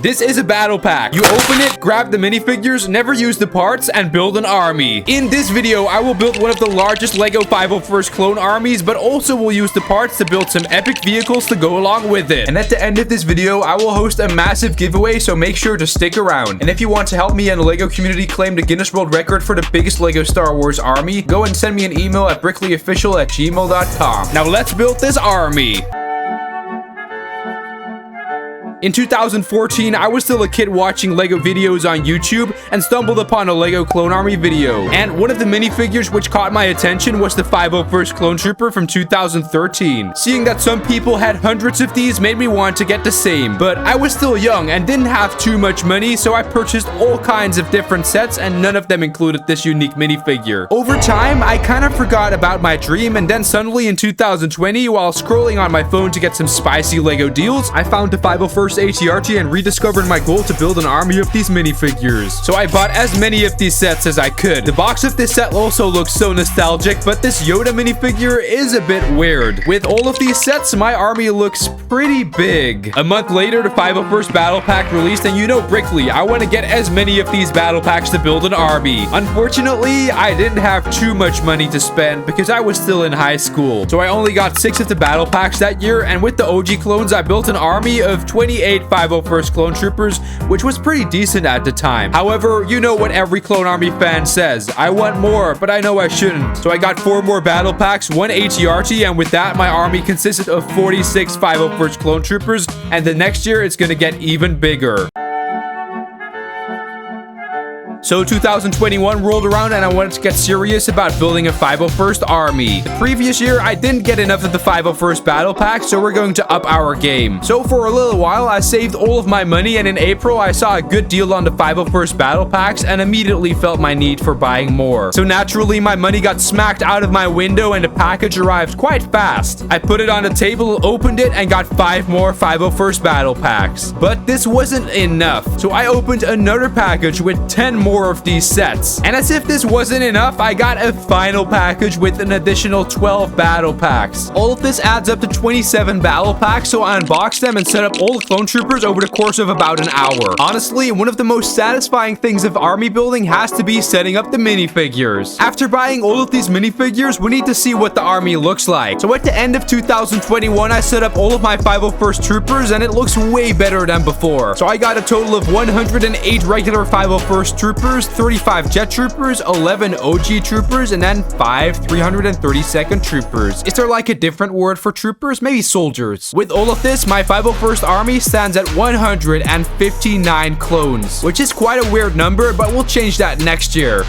This is a battle pack. You open it, grab the minifigures, never use the parts, and build an army. In this video, I will build one of the largest LEGO 501st clone armies, but also will use the parts to build some epic vehicles to go along with it. And at the end of this video, I will host a massive giveaway, so make sure to stick around. And if you want to help me and the LEGO community claim the Guinness World Record for the biggest LEGO Star Wars army, go and send me an email at brickleyofficial@gmail.com. Now let's build this army. In 2014, I was still a kid watching LEGO videos on YouTube and stumbled upon a LEGO Clone Army video. And one of the minifigures which caught my attention was the 501st Clone Trooper from 2013. Seeing that some people had hundreds of these made me want to get the same. But I was still young and didn't have too much money, so I purchased all kinds of different sets and none of them included this unique minifigure. Over time, I kind of forgot about my dream, and then suddenly in 2020, while scrolling on my phone to get some spicy LEGO deals, I found the 501st ATRT and rediscovered my goal to build an army of these minifigures. So I bought as many of these sets as I could. The box of this set also looks so nostalgic, but this Yoda minifigure is a bit weird. With all of these sets, my army looks pretty big. A month later, the 501st Battle Pack released, and you know Brickley, I want to get as many of these battle packs to build an army. Unfortunately, I didn't have too much money to spend because I was still in high school. So I only got 6 of the battle packs that year, and with the OG clones, I built an army of 28 501st Clone Troopers, which was pretty decent at the time. However, you know what every Clone Army fan says, I want more, but I know I shouldn't. So I got 4 more battle packs, 1 ATRT, and with that, my army consisted of 46 501st Clone Troopers, and the next year, it's gonna get even bigger. So 2021 rolled around and I wanted to get serious about building a 501st army. The previous year, I didn't get enough of the 501st battle pack, so we're going to up our game. So for a little while, I saved all of my money, and in April, I saw a good deal on the 501st battle packs and immediately felt my need for buying more. So naturally, my money got smacked out of my window and the package arrived quite fast. I put it on the table, opened it, and got 5 more 501st battle packs. But this wasn't enough, so I opened another package with 10 more of these sets. And as if this wasn't enough, I got a final package with an additional 12 battle packs. All of this adds up to 27 battle packs, so I unboxed them and set up all the clone troopers over the course of about an hour. Honestly, one of the most satisfying things of army building has to be setting up the minifigures. After buying all of these minifigures, we need to see what the army looks like. So at the end of 2021, I set up all of my 501st troopers and it looks way better than before. So I got a total of 108 regular 501st troopers, 35 jet troopers, 11 OG troopers, and then 5 332nd troopers. Is there like a different word for troopers? Maybe soldiers. With all of this, my 501st army stands at 159 clones, which is quite a weird number, but we'll change that next year.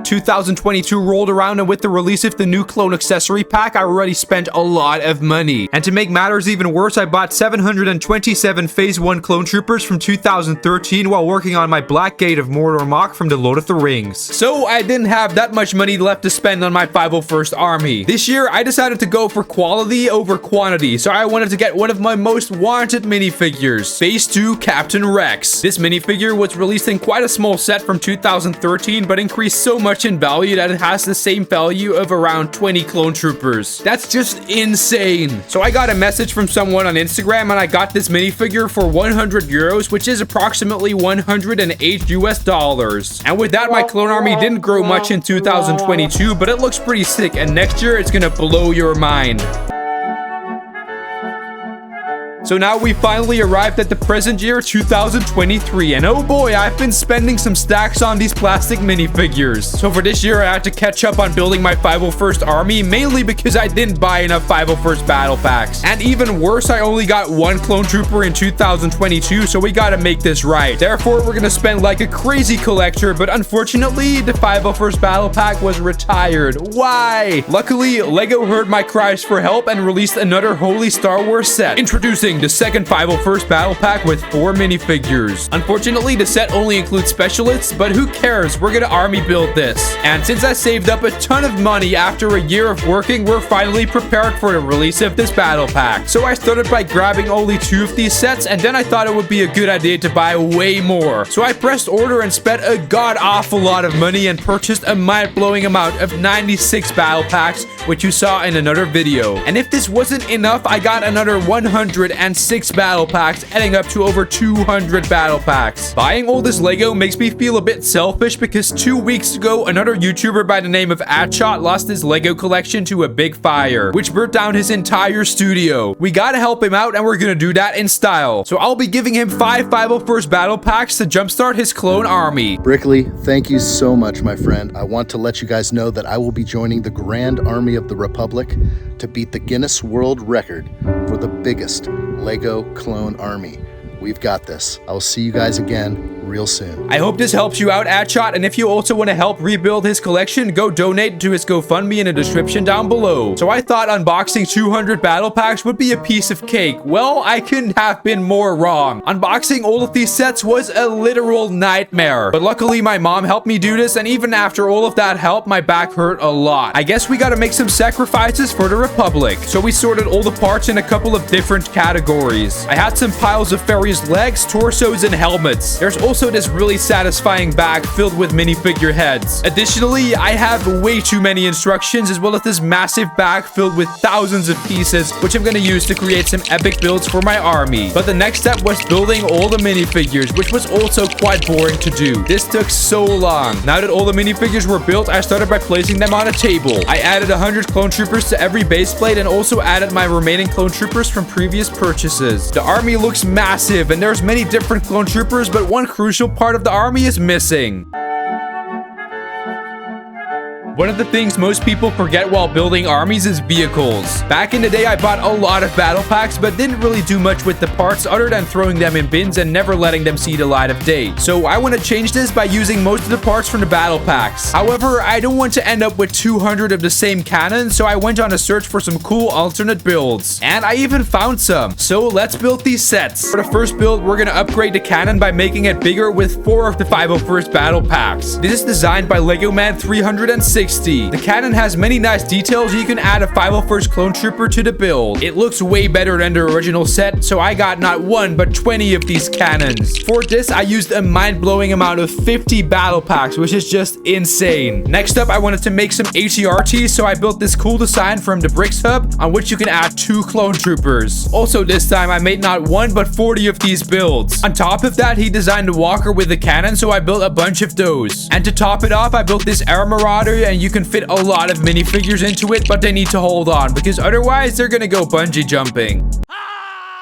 2022 rolled around, and with the release of the new clone accessory pack, I already spent a lot of money. And to make matters even worse, I bought 727 Phase 1 clone troopers from 2013 while working on my Black Gate of Mordor mock from the Lord of the Rings. So I didn't have that much money left to spend on my 501st army. This year, I decided to go for quality over quantity, so I wanted to get one of my most wanted minifigures, Phase 2 Captain Rex. This minifigure was released in quite a small set from 2013, but increased so much in value that it has the same value of around 20 clone troopers. That's just insane. So I got a message from someone on Instagram and I got this minifigure for 100 euros, which is approximately $108 US. And with that, my clone army didn't grow much in 2022, but it looks pretty sick, and next year it's gonna blow your mind. So now we finally arrived at the present year 2023, and oh boy, I've been spending some stacks on these plastic minifigures. So for this year, I had to catch up on building my 501st army, mainly because I didn't buy enough 501st battle packs. And even worse, I only got 1 clone trooper in 2022, so we gotta make this right. Therefore, we're gonna spend like a crazy collector, but unfortunately, the 501st battle pack was retired. Why? Luckily, LEGO heard my cries for help and released another Holy Star Wars set, introducing the second 501st battle pack with 4 minifigures. Unfortunately, the set only includes specialists, but who cares? We're gonna army build this. And since I saved up a ton of money after a year of working, we're finally prepared for the release of this battle pack. So I started by grabbing only 2 of these sets, and then I thought it would be a good idea to buy way more. So I pressed order and spent a god-awful lot of money and purchased a mind-blowing amount of 96 battle packs, which you saw in another video. And if this wasn't enough, I got another 100 and 6 battle packs, adding up to over 200 battle packs. Buying all this Lego makes me feel a bit selfish because 2 weeks ago, another YouTuber by the name of Atshot lost his Lego collection to a big fire, which burnt down his entire studio. We gotta help him out, and we're gonna do that in style. So I'll be giving him 5 501st battle packs to jumpstart his clone army. Brickley, thank you so much, my friend. I want to let you guys know that I will be joining the Grand Army of the Republic to beat the Guinness World Record for the biggest Lego clone army. We've got this. I will see you guys again real soon. I hope this helps you out, Atshot, and if you also want to help rebuild his collection, go donate to his GoFundMe in the description down below. So I thought unboxing 200 battle packs would be a piece of cake. Well, I couldn't have been more wrong. Unboxing all of these sets was a literal nightmare. But luckily, my mom helped me do this, and even after all of that help, my back hurt a lot. I guess we gotta make some sacrifices for the Republic. So we sorted all the parts in a couple of different categories. I had some piles of Ferry's legs, torsos, and helmets. There's also this really satisfying bag filled with minifigure heads. Additionally, I have way too many instructions, as well as this massive bag filled with thousands of pieces, which I'm gonna use to create some epic builds for my army. But the next step was building all the minifigures, which was also quite boring to do. This took so long. Now that all the minifigures were built, I started by placing them on a table. I added 100 clone troopers to every base plate and also added my remaining clone troopers from previous purchases. The army looks massive, and there's many different clone troopers, but one crucial part of the army is missing. One of the things most people forget while building armies is vehicles. Back in the day, I bought a lot of battle packs, but didn't really do much with the parts other than throwing them in bins and never letting them see the light of day. So I want to change this by using most of the parts from the battle packs. However, I don't want to end up with 200 of the same cannon, so I went on a search for some cool alternate builds. And I even found some. So let's build these sets. For the first build, we're going to upgrade the cannon by making it bigger with 4 of the 501st battle packs. This is designed by Lego Man 360. The cannon has many nice details. You can add a 501st clone trooper to the build. It looks way better than the original set, so I got not 1 but 20 of these cannons. For this, I used a mind-blowing amount of 50 battle packs, which is just insane. Next up, I wanted to make some ATRTs, so I built this cool design from the Bricks Hub, on which you can add 2 clone troopers. Also this time, I made not 1 but 40 of these builds. On top of that, he designed a walker with a cannon, so I built a bunch of those. And to top it off, I built this Air Marauder, and you can fit a lot of minifigures into it, but they need to hold on because otherwise they're gonna go bungee jumping.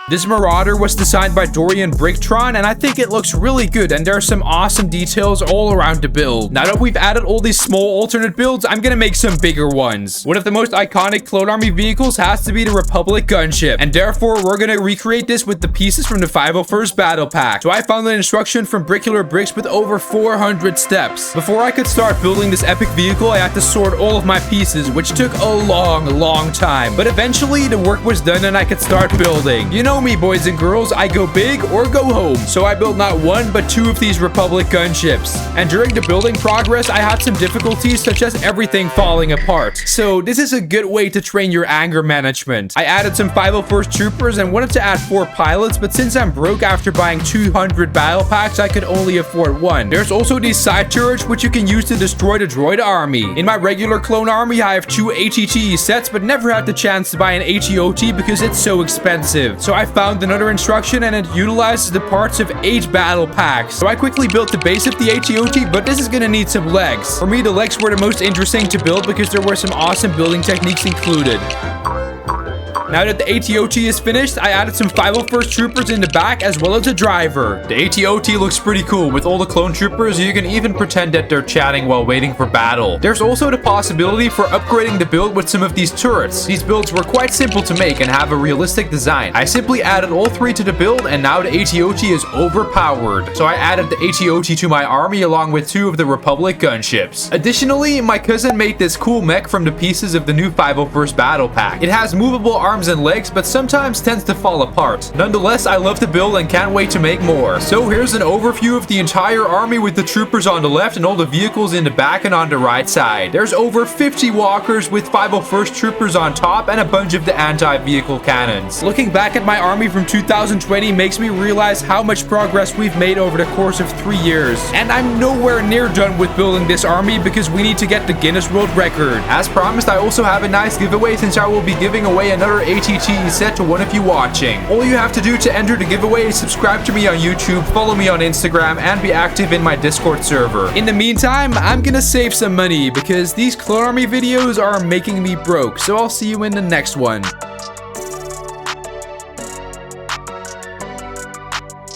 This Marauder was designed by Dorian Bricktron, and I think it looks really good, and there are some awesome details all around the build. Now that we've added all these small alternate builds, I'm gonna make some bigger ones. One of the most iconic Clone Army vehicles has to be the Republic gunship, and therefore we're gonna recreate this with the pieces from the 501st battle pack. So I found an instruction from Brickular Bricks with over 400 steps. Before I could start building this epic vehicle, I had to sort all of my pieces, which took a long time. But eventually the work was done and I could start building. You know me, boys and girls, I go big or go home. So I built not 1 but 2 of these Republic gunships. And during the building progress, I had some difficulties such as everything falling apart. So this is a good way to train your anger management. I added some 501st troopers and wanted to add 4 pilots, but since I'm broke after buying 200 battle packs, I could only afford 1. There's also these side turrets which you can use to destroy the droid army. In my regular clone army, I have 2 ATT sets, but never had the chance to buy an ATOT because it's so expensive. So I found another instruction and it utilizes the parts of 8 battle packs. So I quickly built the base of the ATOT, but this is gonna need some legs. For me, the legs were the most interesting to build because there were some awesome building techniques included. Now that the ATOT is finished, I added some 501st troopers in the back as well as a driver. The ATOT looks pretty cool. With all the clone troopers, you can even pretend that they're chatting while waiting for battle. There's also the possibility for upgrading the build with some of these turrets. These builds were quite simple to make and have a realistic design. I simply added all 3 to the build and now the ATOT is overpowered. So I added the ATOT to my army along with 2 of the Republic gunships. Additionally, my cousin made this cool mech from the pieces of the new 501st battle pack. It has movable arms and legs, but sometimes tends to fall apart. Nonetheless, I love the build and can't wait to make more. So here's an overview of the entire army with the troopers on the left and all the vehicles in the back and on the right side. There's over 50 walkers with 501st troopers on top and a bunch of the anti-vehicle cannons. Looking back at my army from 2020 makes me realize how much progress we've made over the course of 3 years. And I'm nowhere near done with building this army because we need to get the Guinness World Record. As promised, I also have a nice giveaway since I will be giving away another ATT is set to one of you watching. All you have to do to enter the giveaway is subscribe to me on YouTube, follow me on Instagram, and be active in my Discord server. In the meantime, I'm gonna save some money because these Clone Army videos are making me broke, so I'll see you in the next one.